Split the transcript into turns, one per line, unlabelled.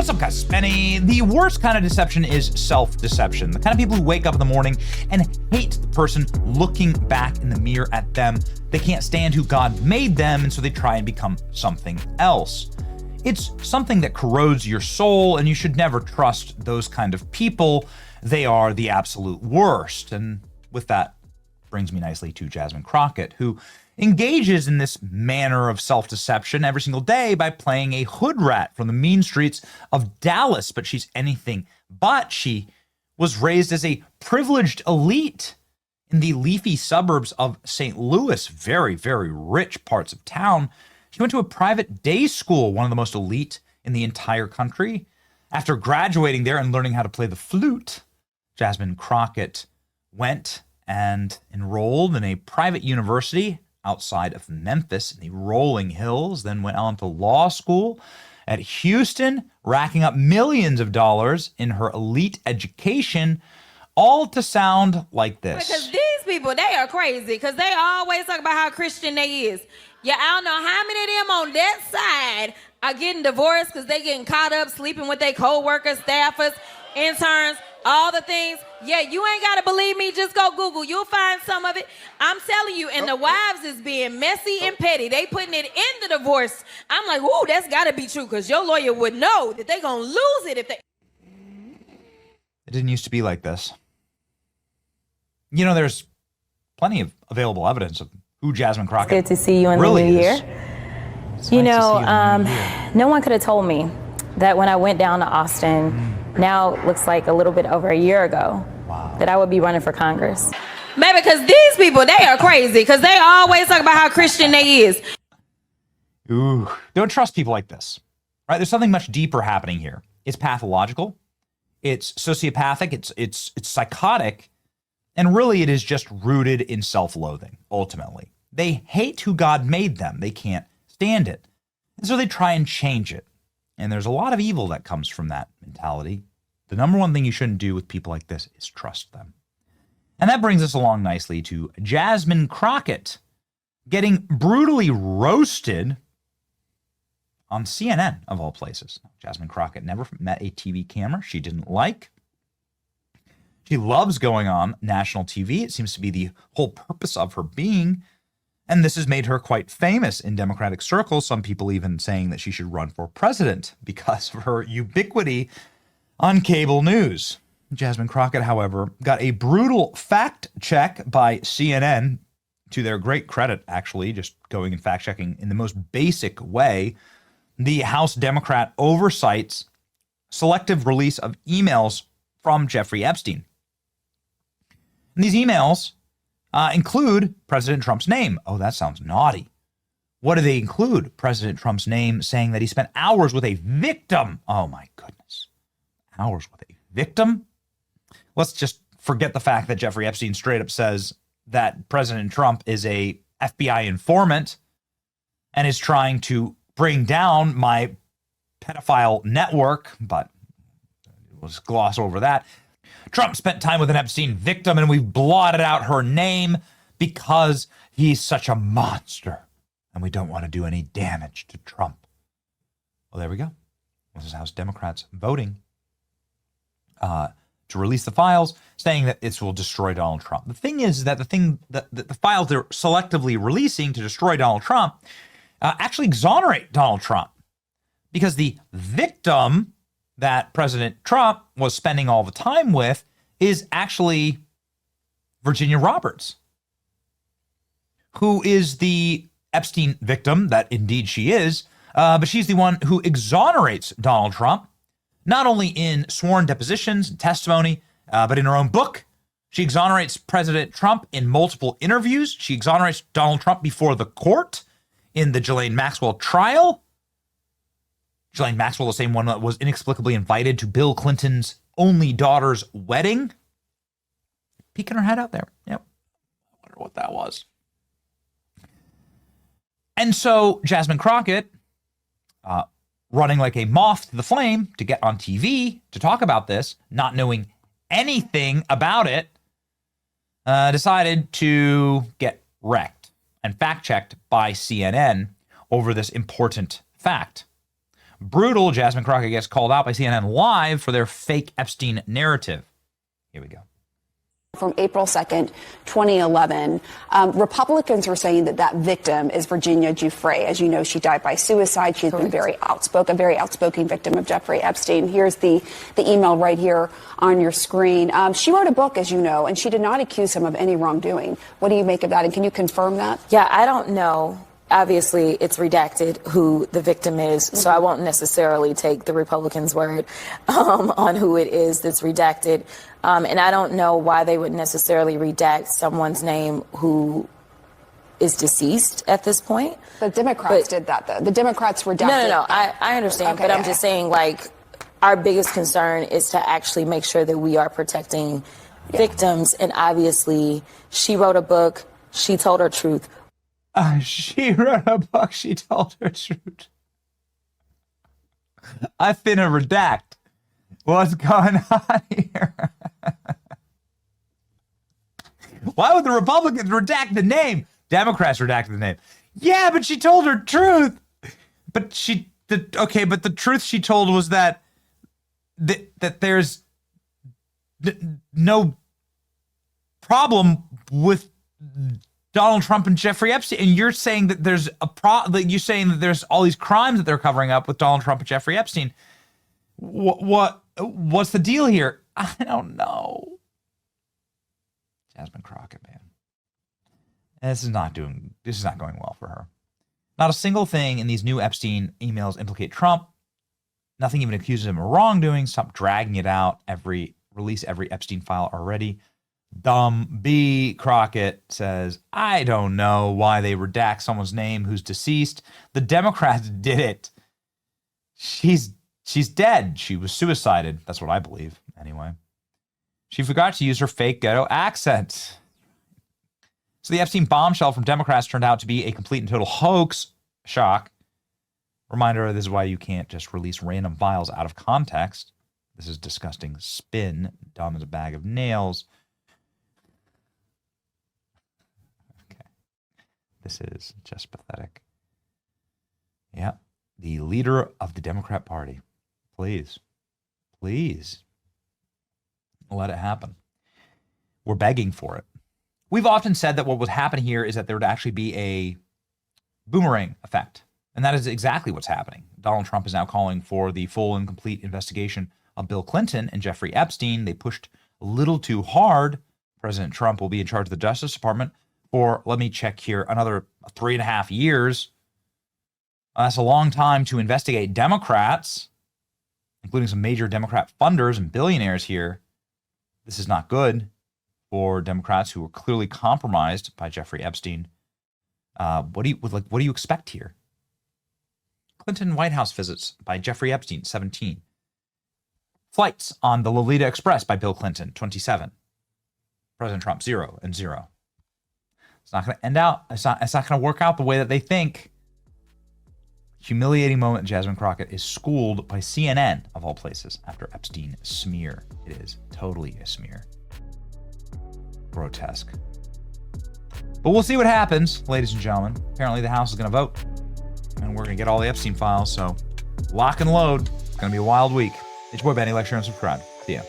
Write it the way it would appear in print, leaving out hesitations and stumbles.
What's up, guys? Benny. The worst kind of deception is self-deception. The kind of people who wake up in the morning and hate the person looking back in the mirror at them. They can't stand who God made them, and so they try and become something else. It's something that corrodes your soul, and you should never trust those kind of people. They are the absolute worst. And with that, brings me nicely to Jasmine Crockett, who engages in this manner of self-deception every single day by playing a hood rat from the mean streets of Dallas. But she's anything but. She was raised as a privileged elite in the leafy suburbs of St. Louis, very, very rich parts of town. She went to a private day school, one of the most elite in the entire country. After graduating there and learning how to play the flute, Jasmine Crockett went and enrolled in a private university outside of Memphis in the rolling hills, then went on to law school at Houston, racking up millions of dollars in her elite education, all to sound like this.
Because these people, they are crazy, because they always talk about how Christian they is. Yeah, I don't know how many of them on that side are getting divorced because they getting caught up sleeping with their co-workers, staffers, interns, all the things. Yeah, you ain't got to believe me. Just go Google. You'll find some of it. I'm telling you, and the wives is being messy and petty. They putting it in the divorce. I'm like, ooh, that's got to be true, because your lawyer would know that they going to lose it if they...
It didn't used to be like this. You know, there's plenty of available evidence of who Jasmine Crockett
good to see you in
really
the new year.
You
know, no one could have told me that when I went down to Austin, now it looks like a little bit over a year ago, that I would be running for Congress.
Maybe because these people, they are crazy, because they always talk about how Christian they is.
Ooh, don't trust people like this, right? There's something much deeper happening here. It's pathological, it's sociopathic, it's psychotic, and really it is just rooted in self-loathing, ultimately. They hate who God made them. They can't stand it. And so they try and change it. And there's a lot of evil that comes from that mentality. The number one thing you shouldn't do with people like this is trust them. And that brings us along nicely to Jasmine Crockett getting brutally roasted on CNN, of all places. Jasmine Crockett never met a TV camera she didn't like. She loves going on national TV. It seems to be the whole purpose of her being. And this has made her quite famous in Democratic circles, some people even saying that she should run for president because of her ubiquity on cable news. Jasmine Crockett, however, got a brutal fact check by CNN, to their great credit, actually, just going and fact checking in the most basic way. The House Democrat oversights selective release of emails from Jeffrey Epstein. And these emails include President Trump's name. Oh, that sounds naughty. What do they include? President Trump's name, saying that he spent hours with a victim. Oh, my goodness. Hours with a victim? Let's just forget the fact that Jeffrey Epstein straight up says that President Trump is a FBI informant and is trying to bring down my pedophile network, but let's gloss over that. Trump spent time with an Epstein victim, and we've blotted out her name because he's such a monster, and we don't want to do any damage to Trump. Well, there we go. This is House Democrats voting to release the files, saying that this will destroy Donald Trump. The thing is that the files they're selectively releasing to destroy Donald Trump actually exonerate Donald Trump, because the victim that President Trump was spending all the time with is actually Virginia Roberts, who is the Epstein victim, that indeed she is, but she's the one who exonerates Donald Trump, not only in sworn depositions and testimony, but in her own book. She exonerates President Trump in multiple interviews. She exonerates Donald Trump before the court in the Ghislaine Maxwell trial. Ghislaine Maxwell, the same one that was inexplicably invited to Bill Clinton's only daughter's wedding. Peeking her head out there. Yep. I wonder what that was. And so Jasmine Crockett, running like a moth to the flame to get on TV to talk about this, not knowing anything about it, decided to get wrecked and fact-checked by CNN over this important fact. Brutal. Jasmine Crockett gets called out by CNN Live for their fake Epstein narrative. Here we go.
From April 2nd, 2011, Republicans were saying that that victim is Virginia Giuffre. As you know, she died by suicide. She's been very outspoken victim of Jeffrey Epstein. Here's the email right here on your screen. She wrote a book, as you know, and she did not accuse him of any wrongdoing. What do you make of that? And can you confirm that?
Yeah, I don't know. Obviously, it's redacted who the victim is, so I won't necessarily take the Republicans' word on who it is that's redacted. And I don't know why they would necessarily redact someone's name who is deceased at this point.
The Democrats did that, though. The Democrats redacted.
No. I understand,
Okay,
but I'm just saying, like, our biggest concern is to actually make sure that we are protecting victims. And obviously, she wrote a book. She told her truth.
She wrote a book. She told her truth. I finna redact. What's going on here? Why would the Republicans redact the name? Democrats redacted the name. Yeah, but she told her truth. But but the truth she told was that there's no problem with Donald Trump and Jeffrey Epstein, and you're saying that there's you're saying that there's all these crimes that they're covering up with Donald Trump and Jeffrey Epstein. What's the deal here? I don't know. Jasmine Crockett, man, this is not going well for her. Not a single thing in these new Epstein emails implicate Trump. Nothing even accuses him of wrongdoing. Stop dragging it out. Release every Epstein file already. Dumb B. Crockett says, I don't know why they redact someone's name who's deceased. The Democrats did it. She's dead. She was suicided. That's what I believe, anyway. She forgot to use her fake ghetto accent. So the Epstein bombshell from Democrats turned out to be a complete and total hoax. Shock. Reminder, this is why you can't just release random files out of context. This is disgusting spin. Dumb as a bag of nails. Okay. This is just pathetic. Yeah. The leader of the Democrat Party. Please. Let it happen. We're begging for it. We've often said that what would happen here is that there would actually be a boomerang effect. And that is exactly what's happening. Donald Trump is now calling for the full and complete investigation of Bill Clinton and Jeffrey Epstein. They pushed a little too hard. President Trump will be in charge of the Justice Department for, let me check here, another 3.5 years. That's a long time to investigate Democrats, including some major Democrat funders and billionaires here. This is not good for Democrats who were clearly compromised by Jeffrey Epstein. What do you expect here? Clinton White House visits by Jeffrey Epstein, 17. Flights on the Lolita Express by Bill Clinton, 27. President Trump, 0 and 0. It's not going to end out. It's not going to work out the way that they think. Humiliating moment. Jasmine Crockett is schooled by CNN, of all places, after Epstein smear. It is totally a smear. Grotesque. But we'll see what happens, ladies and gentlemen. Apparently the House is going to vote, and we're going to get all the Epstein files, so lock and load. It's going to be a wild week. It's your boy Benny. Like, share, and subscribe. See ya.